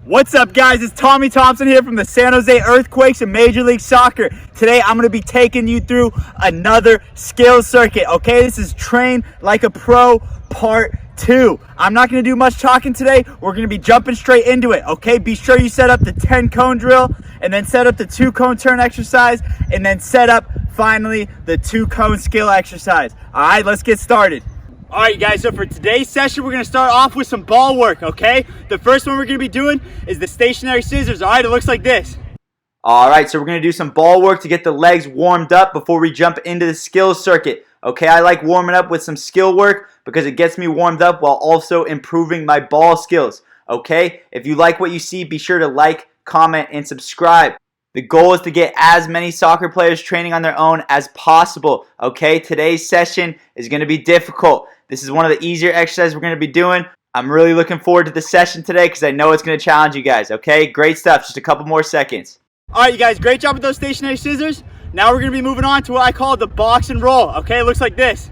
What's up, guys? It's Tommy Thompson here from the San Jose Earthquakes in Major League Soccer. Today, I'm going to be taking you through another skill circuit, okay? This is Train Like a Pro Part 2. I'm not going to do much talking today. We're going to be jumping straight into it, okay? Be sure you set up the 10-cone drill, and then set up the 2-cone turn exercise, and then set up, finally, the 2-cone skill exercise. All right, let's get started. Alright guys, so for today's session, we're going to start off with some ball work, okay? The first one we're going to be doing is the stationary scissors, alright? It looks like this. Alright, so we're going to do some ball work to get the legs warmed up before we jump into the skills circuit. Okay, I like warming up with some skill work because it gets me warmed up while also improving my ball skills. Okay, if you like what you see, be sure to like, comment, and subscribe. The goal is to get as many soccer players training on their own as possible. Okay, today's session is going to be difficult. This is one of the easier exercises we're going to be doing. I'm really looking forward to the session today because I know it's going to challenge you guys. Okay, great stuff. Just a couple more seconds. Alright you guys, great job with those stationary scissors. Now we're going to be moving on to what I call the box and roll. Okay, it looks like this.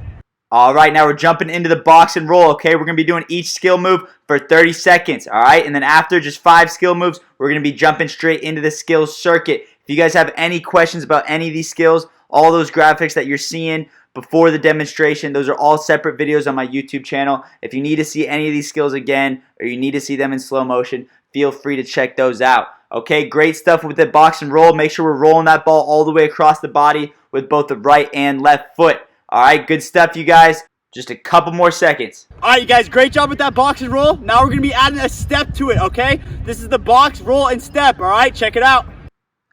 Alright, now we're jumping into the box and roll. Okay, we're going to be doing each skill move for 30 seconds. Alright, and then after just 5 skill moves, we're going to be jumping straight into the skills circuit. If you guys have any questions about any of these skills, all those graphics that you're seeing before the demonstration, those are all separate videos on my YouTube channel. If you need to see any of these skills again, or you need to see them in slow motion, feel free to check those out. Okay, great stuff with the box and roll. Make sure we're rolling that ball all the way across the body with both the right and left foot. Alright, good stuff you guys. Just a couple more seconds. Alright you guys, great job with that box and roll. Now we're going to be adding a step to it, okay? This is the box, roll, and step, alright? Check it out.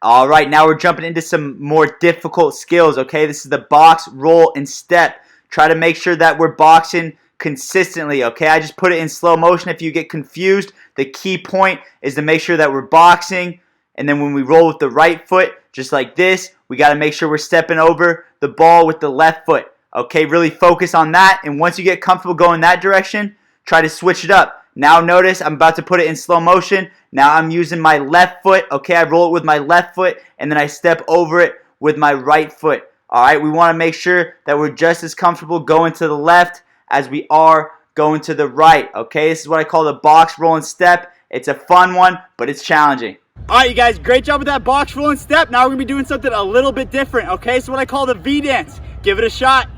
Alright, now we're jumping into some more difficult skills, okay? This is the box, roll, and step. Try to make sure that we're boxing consistently, okay? I just put it in slow motion if you get confused. The key point is to make sure that we're boxing, and then when we roll with the right foot, just like this, we got to make sure we're stepping over the ball with the left foot. Okay, really focus on that, and once you get comfortable going that direction, try to switch it up. Now notice I'm about to put it in slow motion. Now I'm using my left foot. Okay, I roll it with my left foot, and then I step over it with my right foot. Alright, we want to make sure that we're just as comfortable going to the left as we are going to the right. Okay, this is what I call the box, roll, and step. It's a fun one, but it's challenging. Alright you guys, great job with that box, roll, and step. Now we're going to be doing something a little bit different, okay? So what I call the V dance. Give it a shot.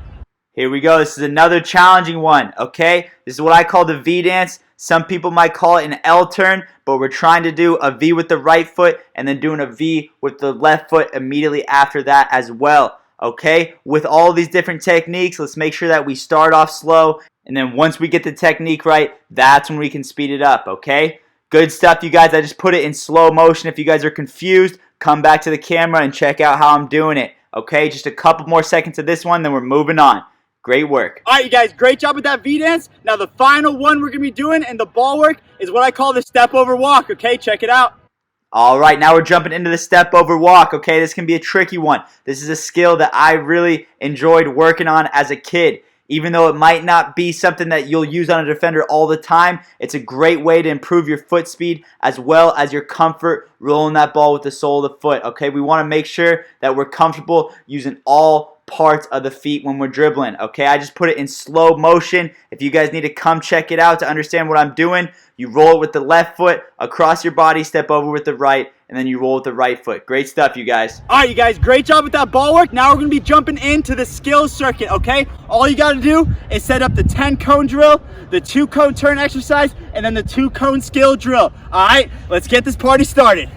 Here we go. This is another challenging one, okay? This is what I call the V dance. Some people might call it an L turn, but we're trying to do a V with the right foot and then doing a V with the left foot immediately after that as well, okay? With all these different techniques, let's make sure that we start off slow, and then once we get the technique right, that's when we can speed it up, okay? Good stuff, you guys. I just put it in slow motion. If you guys are confused, come back to the camera and check out how I'm doing it, okay? Just a couple more seconds of this one, then we're moving on. Great work. Alright you guys, great job with that V dance. Now the final one we're going to be doing in the ball work is what I call the step over walk, okay? Check it out. Alright, now we're jumping into the step over walk, okay? This can be a tricky one. This is a skill that I really enjoyed working on as a kid. Even though it might not be something that you'll use on a defender all the time, it's a great way to improve your foot speed as well as your comfort rolling that ball with the sole of the foot, okay? We want to make sure that we're comfortable using all parts of the feet when we're dribbling, okay? I just put it in slow motion. If you guys need to come check it out to understand what I'm doing, you roll it with the left foot across your body, step over with the right, and then you roll with the right foot. Great stuff, you guys. Alright, you guys, great job with that ball work. Now we're going to be jumping into the skills circuit, okay? All you got to do is set up the 10-cone drill, the 2-cone turn exercise, and then the 2-cone skill drill. Alright, let's get this party started.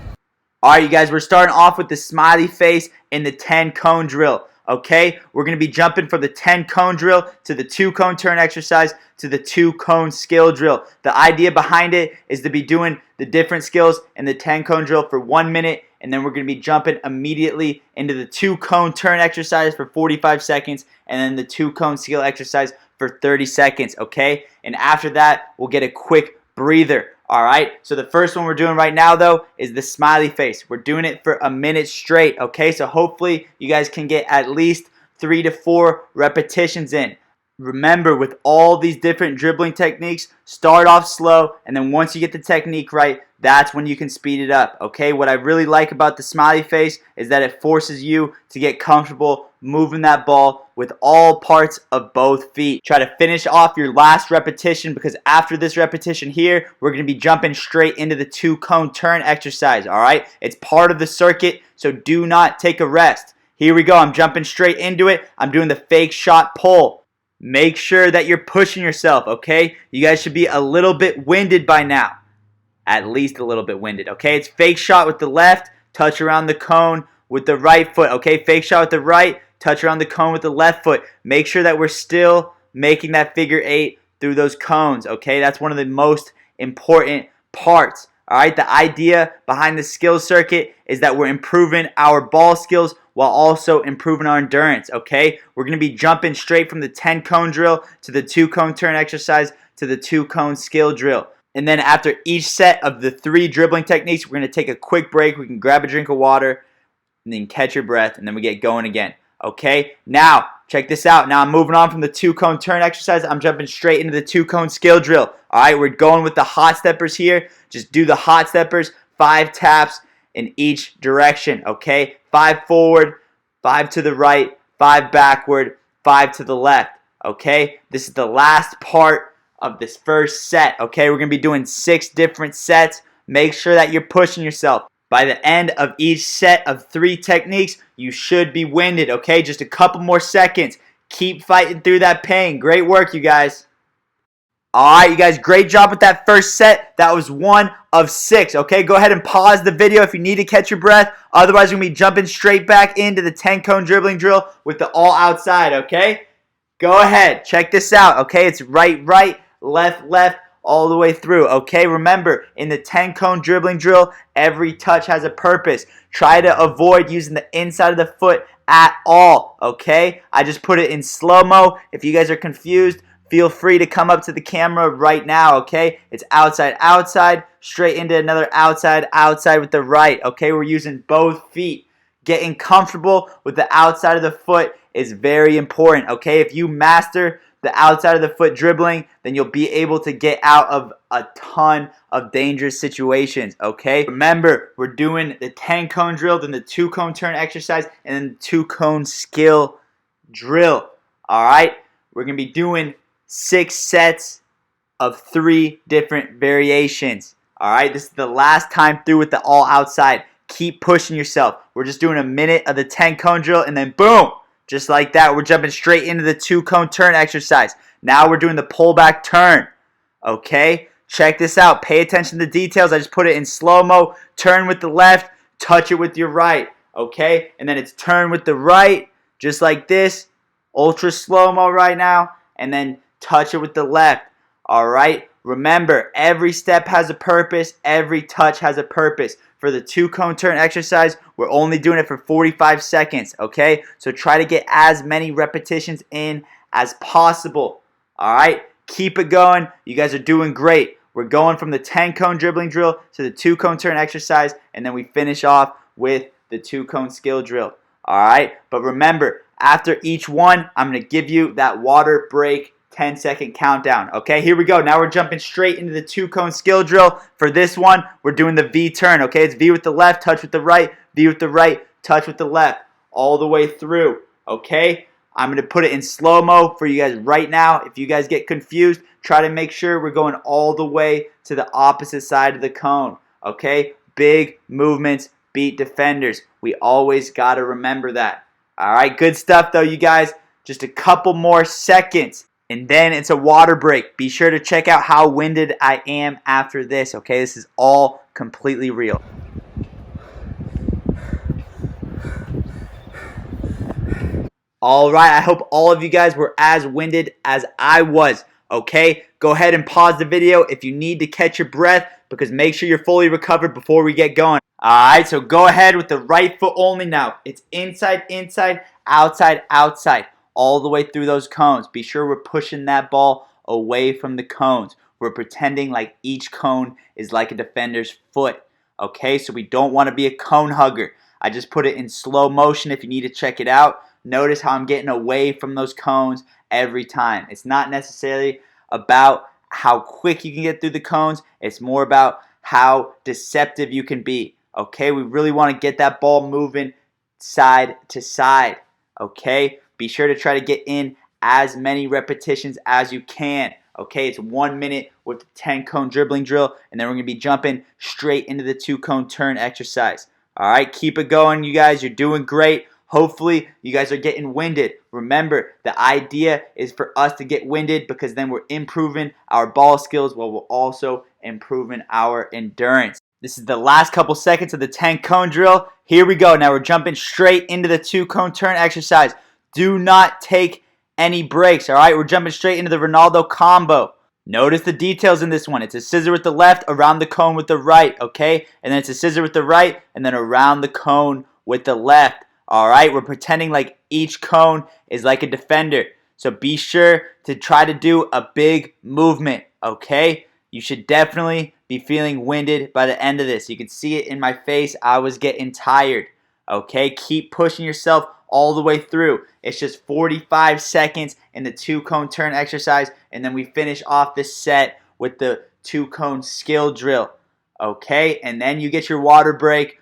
Alright, you guys, we're starting off with the smiley face and the 10-cone drill. Okay, we're going to be jumping from the 10-cone drill to the 2-cone turn exercise to the 2-cone skill drill. The idea behind it is to be doing the different skills in the 10-cone drill for 1 minute, and then we're going to be jumping immediately into the 2-cone turn exercise for 45 seconds, and then the 2-cone skill exercise for 30 seconds, okay? And after that, we'll get a quick breather. Alright, so the first one we're doing right now though is the smiley face. We're doing it for a minute straight, okay? So hopefully you guys can get at least 3 to 4 repetitions in. Remember, with all these different dribbling techniques, start off slow, and then once you get the technique right, that's when you can speed it up, okay? What I really like about the smiley face is that it forces you to get comfortable moving that ball with all parts of both feet. Try to finish off your last repetition, because after this repetition here, we're going to be jumping straight into the 2-cone turn exercise, all right? It's part of the circuit, so do not take a rest. Here we go. I'm jumping straight into it. I'm doing the fake shot pull. Make sure that you're pushing yourself, okay? You guys should be a little bit winded by now. At least a little bit winded, okay? It's fake shot with the left, touch around the cone with the right foot, okay? Fake shot with the right, touch around the cone with the left foot. Make sure that we're still making that figure 8 through those cones, okay? That's one of the most important parts, all right? The idea behind the skill circuit is that we're improving our ball skills while also improving our endurance, okay? We're going to be jumping straight from the 10-cone drill to the 2-cone turn exercise to the 2-cone skill drill. And then after each set of the 3 dribbling techniques, we're going to take a quick break. We can grab a drink of water and then catch your breath, and then we get going again. Okay, now check this out. Now I'm moving on from the 2-cone turn exercise. I'm jumping straight into the 2-cone skill drill. All right, we're going with the hot steppers here. Just do the hot steppers, 5 taps in each direction. Okay, 5 forward, 5 to the right, 5 backward, 5 to the left. Okay, this is the last part of this first set. Okay, we're going to be doing 6 different sets. Make sure that you're pushing yourself. By the end of each set of 3 techniques, you should be winded. Okay, just a couple more seconds. Keep fighting through that pain. Great work, you guys. Alright, you guys, great job with that first set. That was 1 of 6. Okay, go ahead and pause the video if you need to catch your breath. Otherwise, we're going to be jumping straight back into the 10-cone dribbling drill with the all outside. Okay, go ahead. Check this out. Okay, it's right, right, left, left, all the way through. Okay, remember, in the 10-cone dribbling drill, every touch has a purpose. Try to avoid using the inside of the foot at all. Okay, I just put it in slow-mo. If you guys are confused, feel free to come up to the camera right now. Okay, it's outside, outside, straight into another outside, outside with the right. Okay, we're using both feet. Getting comfortable with the outside of the foot is very important. Okay, if you master the outside of the foot dribbling, then you'll be able to get out of a ton of dangerous situations, okay? Remember, we're doing the 10-cone drill, then the 2-cone turn exercise, and then the 2-cone skill drill, all right? We're going to be doing 6 sets of 3 different variations, all right? This is the last time through with the all outside. Keep pushing yourself. We're just doing a minute of the 10-cone drill, and then boom! Just like that, we're jumping straight into the 2-cone turn exercise. Now we're doing the pullback turn. Okay? Check this out. Pay attention to the details. I just put it in slow-mo. Turn with the left. Touch it with your right. Okay? And then it's turn with the right. Just like this. Ultra slow-mo right now. And then touch it with the left. Alright? Remember, every step has a purpose. Every touch has a purpose. For the 2-cone turn exercise, we're only doing it for 45 seconds, okay? So try to get as many repetitions in as possible, all right? Keep it going. You guys are doing great. We're going from the 10-cone dribbling drill to the 2-cone turn exercise, and then we finish off with the 2-cone skill drill, all right? But remember, after each one, I'm going to give you that water break 10-second countdown. Okay, here we go. Now we're jumping straight into the 2-cone skill drill. For this one, we're doing the V turn. Okay, it's V with the left, touch with the right, V with the right, touch with the left, all the way through. Okay, I'm going to put it in slow-mo for you guys right now. If you guys get confused, try to make sure we're going all the way to the opposite side of the cone. Okay, big movements beat defenders. We always got to remember that. All right, good stuff though, you guys. Just a couple more seconds. And then it's a water break. Be sure to check out how winded I am after this, okay? This is all completely real. All right, I hope all of you guys were as winded as I was, okay? Go ahead and pause the video if you need to catch your breath, because make sure you're fully recovered before we get going. All right, so go ahead with the right foot only now. It's inside, inside, outside, outside, all the way through those cones. Be sure we're pushing that ball away from the cones. We're pretending like each cone is like a defender's foot. Okay, so we don't want to be a cone hugger. I just put it in slow motion if you need to check it out. Notice how I'm getting away from those cones every time. It's not necessarily about how quick you can get through the cones. It's more about how deceptive you can be. Okay, we really want to get that ball moving side to side. Okay, be sure to try to get in as many repetitions as you can. Okay, it's 1 minute with the 10 cone dribbling drill, and then we're going to be jumping straight into the 2 cone turn exercise. All right, keep it going, you guys. You're doing great. Hopefully, you guys are getting winded. Remember, the idea is for us to get winded because then we're improving our ball skills while we're also improving our endurance. This is the last couple seconds of the 10 cone drill. Here we go. Now we're jumping straight into the 2 cone turn exercise. Do not take any breaks, all right? We're jumping straight into the Ronaldo combo. Notice the details in this one. It's a scissor with the left, around the cone with the right, okay? And then it's a scissor with the right, and then around the cone with the left, all right? We're pretending like each cone is like a defender. So be sure to try to do a big movement, okay? You should definitely be feeling winded by the end of this. You can see it in my face. I was getting tired, okay? Keep pushing yourself all the way through. It's just 45 seconds in the 2 cone turn exercise, and then we finish off this set with the 2 cone skill drill, okay? And then you get your water break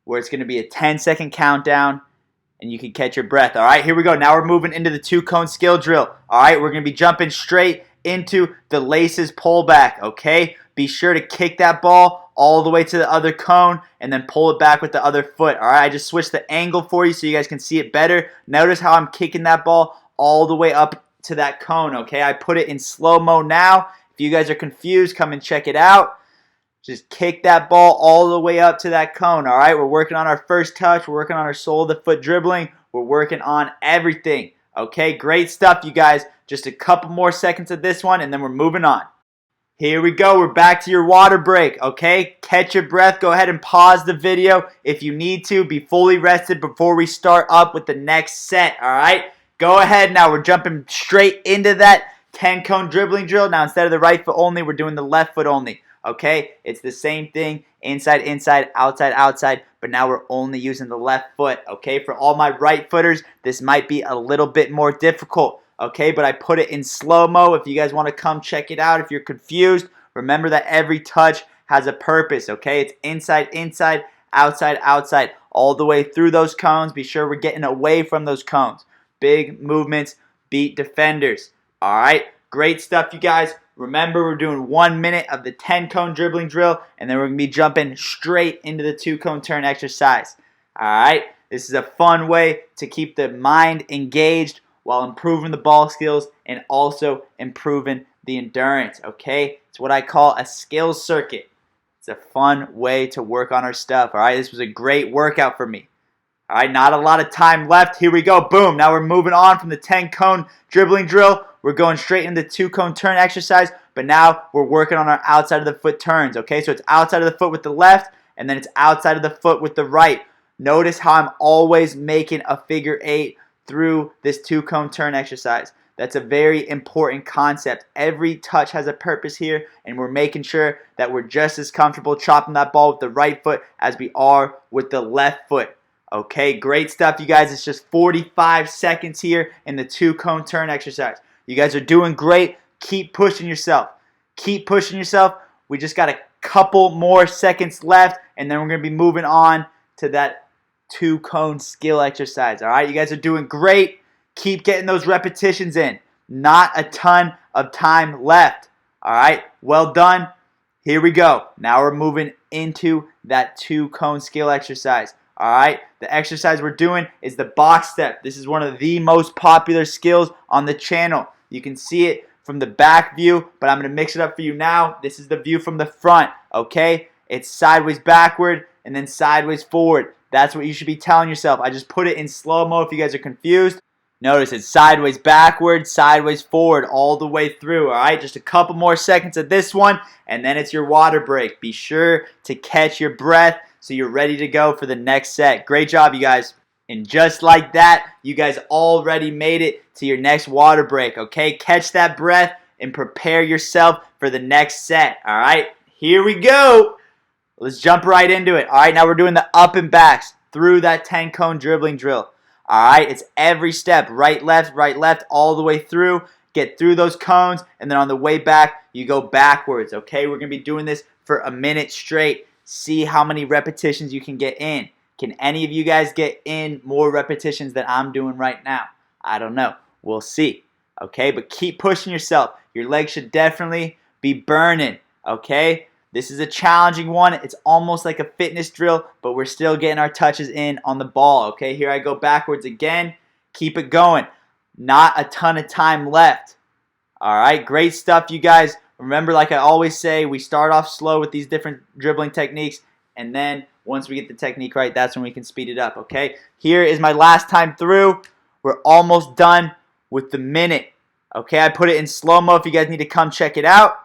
where it's going to be a 10-second countdown, and you can catch your breath. All right, here we go. Now we're moving into the 2 cone skill drill. All right, we're going to be jumping straight into the laces pullback, okay? Be sure to kick that ball all the way to the other cone and then pull it back with the other foot. All right, I just switched the angle for you so you guys can see it better. Notice how I'm kicking that ball all the way up to that cone, okay? I put it in slow-mo now. If you guys are confused, come and check it out. Just kick that ball all the way up to that cone, all right? We're working on our first touch. We're working on our sole of the foot dribbling. We're working on everything, okay? Great stuff, you guys. Just a couple more seconds of this one, and then we're moving on. Here we go. We're back to your water break, okay? Catch your breath. Go ahead and pause the video if you need to. Be fully rested before we start up with the next set, all right? Go ahead now. We're jumping straight into that 10 cone dribbling drill. Now, instead of the right foot only, we're doing the left foot only, okay? It's the same thing, inside, inside, outside, outside, but now we're only using the left foot, okay? For all my right footers, this might be a little bit more difficult, okay? But I put it in slow-mo. If you guys want to come check it out, if you're confused, remember that every touch has a purpose, okay? It's inside, inside, outside, outside, all the way through those cones. Be sure we're getting away from those cones. Big movements beat defenders, all right? Great stuff, you guys. Remember, we're doing 1 minute of the 10 cone dribbling drill, and then we're going to be jumping straight into the 2 cone turn exercise. All right? This is a fun way to keep the mind engaged while improving the ball skills and also improving the endurance, okay? It's what I call a skills circuit. It's a fun way to work on our stuff, all right? This was a great workout for me. All right, not a lot of time left. Here we go. Boom. Now we're moving on from the 10 cone dribbling drill. We're going straight into the 2 cone turn exercise, but now we're working on our outside of the foot turns, okay? So it's outside of the foot with the left, and then it's outside of the foot with the right. Notice how I'm always making a figure 8 through this 2 cone turn exercise. That's a very important concept. Every touch has a purpose here, and we're making sure that we're just as comfortable chopping that ball with the right foot as we are with the left foot. Okay, great stuff, you guys. It's just 45 seconds here in the 2 cone turn exercise. You guys are doing great. Keep pushing yourself. Keep pushing yourself. We just got a couple more seconds left, and then we're going to be moving on to that 2 cone skill exercise. All right, you guys are doing great. Keep getting those repetitions in. Not a ton of time left. All right, well done. Here we go. Now we're moving into that 2 cone skill exercise. All right, the exercise we're doing is the box step. This is one of the most popular skills on the channel. You can see it from the back view, but I'm going to mix it up for you now. This is the view from the front, okay? It's sideways backward and then sideways forward. That's what you should be telling yourself. I just put it in slow-mo if you guys are confused. Notice it's sideways backward, sideways forward, all the way through, all right? Just a couple more seconds of this one, and then it's your water break. Be sure to catch your breath so you're ready to go for the next set. Great job, you guys. And just like that, you guys already made it to your next water break, okay? Catch that breath and prepare yourself for the next set, all right? Here we go. Let's jump right into it. All right, now we're doing the up and backs through that 10 cone dribbling drill. All right, it's every step, right, left, all the way through. get through those cones, and then on the way back, you go backwards, okay? We're going to be doing this for a minute straight. See how many repetitions you can get in. Can any of you guys get in more repetitions than I'm doing right now? I don't know. We'll see, okay? But keep pushing yourself. Your legs should definitely be burning, okay? This is a challenging one. It's almost like a fitness drill, but we're still getting our touches in on the ball, okay? Here I go backwards again. Keep it going. Not a ton of time left. All right, great stuff, you guys. Remember, like I always say, we start off slow with these different dribbling techniques, and then once we get the technique right, that's when we can speed it up, okay? Here is my last time through. We're almost done with the minute, okay? I put it in slow-mo if you guys need to come check it out.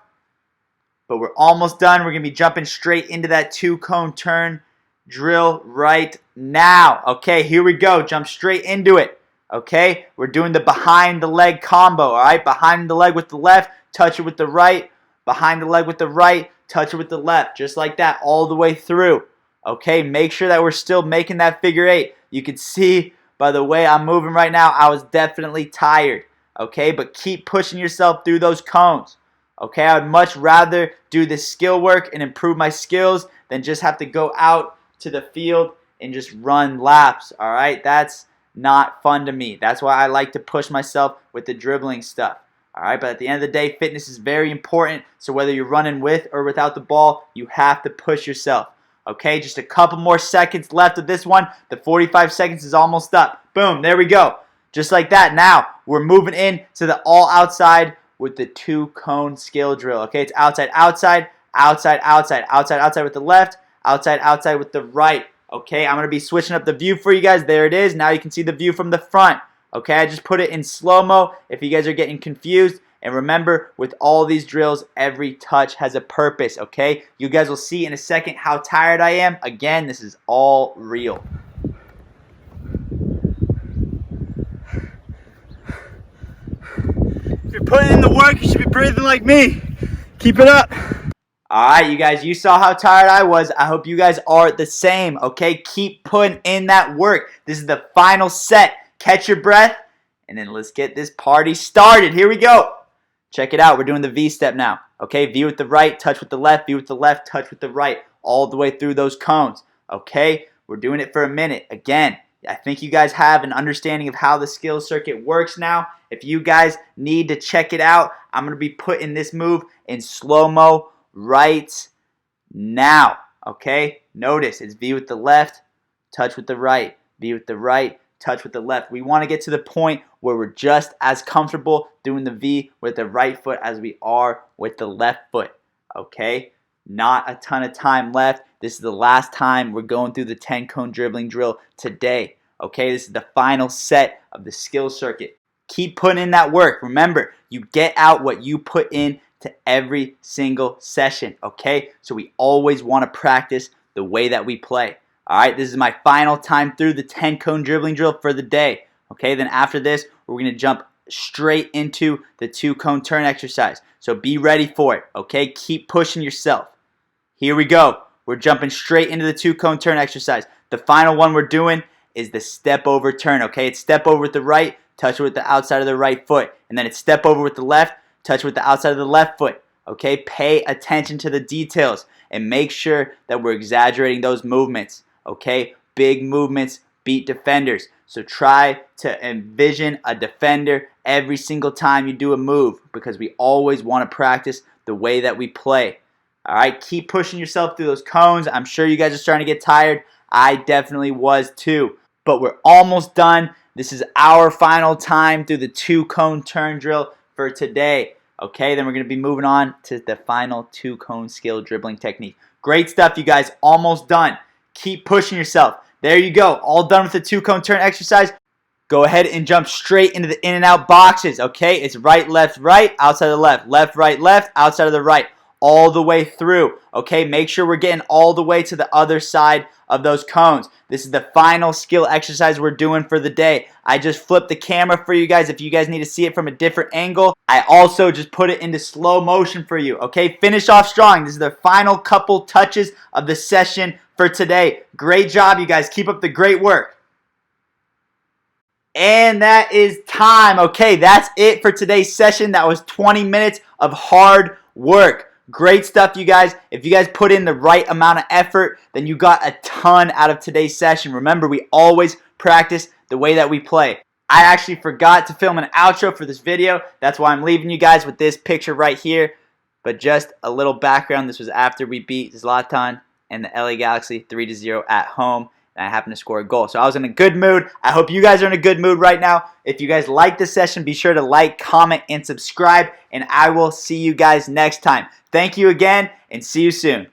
But we're almost done. We're going to be jumping straight into that 2-cone turn drill right now. Okay, here we go. Jump straight into it. Okay, we're doing the behind the leg combo. All right, behind the leg with the left, touch it with the right. Behind the leg with the right, touch it with the left. Just like that all the way through. Okay, make sure that we're still making that figure 8. You can see by the way I'm moving right now, I was definitely tired. Okay, but keep pushing yourself through those cones. Okay, I would much rather do the skill work and improve my skills than just have to go out to the field and just run laps. All right, that's not fun to me. That's why I like to push myself with the dribbling stuff. All right, but at the end of the day, fitness is very important. So whether you're running with or without the ball, you have to push yourself. Okay, just a couple more seconds left of this one. The 45 seconds is almost up. Boom, there we go. Just like that. Now we're moving in to the all outside with the 2-cone skill drill. Okay, it's outside, outside, outside, outside, outside, outside with the left, outside, outside with the right. Okay, I'm going to be switching up the view for you guys. There it is. Now you can see the view from the front. Okay, I just put it in slow-mo if you guys are getting confused. And remember, with all these drills, every touch has a purpose, okay? You guys will see in a second how tired I am. Again, this is all real. If you're putting in the work, you should be breathing like me. Keep it up. Alright, you guys, you saw how tired I was. I hope you guys are the same, okay? Keep putting in that work. This is the final set. Catch your breath, and then let's get this party started. Here we go. Check it out. We're doing the V step now. Okay, V with the right, touch with the left, V with the left, touch with the right, all the way through those cones. Okay, we're doing it for a minute. Again, I think you guys have an understanding of how the skill circuit works now. If you guys need to check it out, I'm going to be putting this move in slow-mo right now. Okay, notice it's V with the left, touch with the right, V with the right, touch with the left. We want to get to the point where we're just as comfortable doing the V with the right foot as we are with the left foot. Okay, not a ton of time left. This is the last time we're going through the 10-cone dribbling drill today. Okay, this is the final set of the skill circuit. Keep putting in that work. Remember, you get out what you put in to every single session. Okay, so we always want to practice the way that we play. All right, this is my final time through the 10-cone dribbling drill for the day. Okay, then after this, we're going to jump straight into the 2-cone turn exercise. So be ready for it. Okay, keep pushing yourself. Here we go. We're jumping straight into the 2-cone turn exercise. The final one we're doing is the step over turn. Okay, it's step over with the right, touch it with the outside of the right foot. And then it's step over with the left, touch it with the outside of the left foot. Okay, pay attention to the details and make sure that we're exaggerating those movements. Okay, big movements beat defenders. So try to envision a defender every single time you do a move, because we always want to practice the way that we play. All right, keep pushing yourself through those cones. I'm sure you guys are starting to get tired. I definitely was too. But we're almost done. This is our final time through the 2-cone turn drill for today. Okay, then we're going to be moving on to the final 2-cone skill dribbling technique. Great stuff, you guys. Almost done. Keep pushing yourself. There you go. All done with the 2-cone turn exercise. Go ahead and jump straight into the in and out boxes. Okay, it's right, left, outside of the left, left, outside of the right, all the way through. Okay, make sure we're getting all the way to the other side of those cones. This is the final skill exercise we're doing for the day. I just flipped the camera for you guys if you guys need to see it from a different angle. I also just put it into slow motion for you. Okay, finish off strong. This is the final couple touches of the session for today. Great job, you guys. Keep up the great work. And that is time. Okay, that's it for today's session. That was 20 minutes of hard work. Great stuff, you guys. If you guys put in the right amount of effort, then you got a ton out of today's session. Remember, we always practice the way that we play. I actually forgot to film an outro for this video. That's why I'm leaving you guys with this picture right here. But just a little background. This was after we beat Zlatan and the LA Galaxy 3-0 at home. And I happened to score a goal. So I was in a good mood. I hope you guys are in a good mood right now. If you guys like this session, be sure to like, comment, and subscribe. And I will see you guys next time. Thank you again, and see you soon.